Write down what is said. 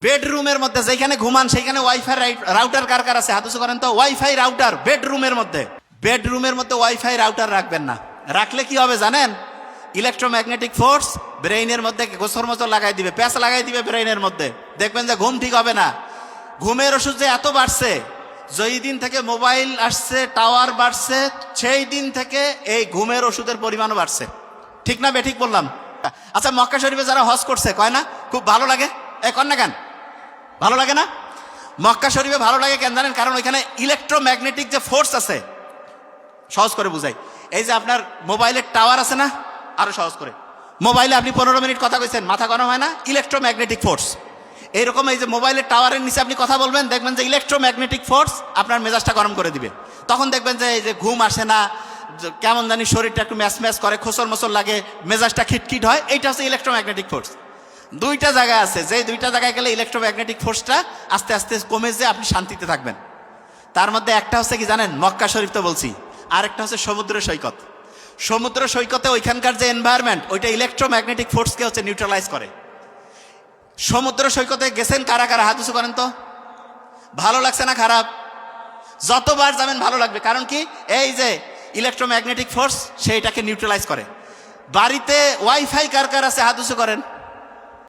বেডরুমের মধ্যে যেখানে ঘুমান সেখানে ওয়াইফাই রাউটার কার কার আছে? হাত উঁচু করেন তো। ওয়াইফাই রাউটার বেডরুমের মধ্যে, বেডরুমের মধ্যে ওয়াইফাই রাউটার রাখবেন না। রাখলে কি হবে জানেন? ইলেকট্রোম্যাগনেটিক ফোর্স ব্রেইনের মধ্যে গোসর মতো লাগাই দিবে, প্যাঁচ লাগাই দিবে ব্রেইনের মধ্যে। দেখবেন যে ঘুম ঠিক হবে না। ঘুমের ওষুধ যে এত বাড়ছে, যেই দিন থেকে মোবাইল আসছে, টাওয়ার বাড়ছে, সেই দিন থেকে এই ঘুমের ওষুধের পরিমাণও বাড়ছে। ঠিক না বেঠিক বললাম? আচ্ছা, মক্কা শরীফে যারা হজ করছে কয় না খুব ভালো লাগে? কর না কেন? ভালো লাগে না? মক্কা শরীফে ভালো লাগে কেন জানেন? কারণ ওইখানে ইলেকট্রোম্যাগনেটিক যে ফোর্স আছে, সহজ করে বুঝাই, এই যে আপনার মোবাইলের টাওয়ার আছে না, আরো সহজ করে, মোবাইলে আপনি 15 মিনিট কথা কইছেন, মাথা গরম হয় না? Electromagnetic force. এইরকম এই যে মোবাইলের টাওয়ারের নিচে আপনি কথা বলবেন, দেখবেন যে ইলেকট্রোম্যাগনেটিক ফোর্স আপনার মেজাজটা গরম করে দিবে। তখন দেখবেন যে এই যে ঘুম আসে না, কেমন জানি শরীরটা একটু ম্যাচ ম্যাচ করে, খোসর মোসর লাগে, মেজাজটা খিটখিট হয়। এইটা হচ্ছে ইলেকট্রোম্যাগনেটিক ফোর্স। দুইটা জায়গায় আছে, যে দুইটা জায়গায় গেলে ইলেকট্রোম্যাগনেটিক ফোর্সটা আস্তে আস্তে কমে যে আপনি শান্তিতে থাকবেন। তার মধ্যে একটা হচ্ছে কি জানেন? মক্কা শরীফ তো বলছি, আর একটা হচ্ছে সমুদ্র সৈকত। সমুদ্র সৈকতে ওইখানকার যে এনভায়রনমেন্ট, ওইটা ইলেকট্রোম্যাগনেটিক ফোর্সকে হচ্ছে নিউট্রালাইজ করে। সমুদ্র সৈকতে গেছেন কারা কারা? হাত উঁচু করেন তো। ভালো লাগছে না খারাপ? যতবার যাবেন ভালো লাগবে। কারণ কি? এই যে ইলেকট্রোম্যাগনেটিক ফোর্স সেইটাকে নিউট্রালাইজ করে। বাড়িতে ওয়াইফাই কার কার আছে? হাত উঁচু করেন।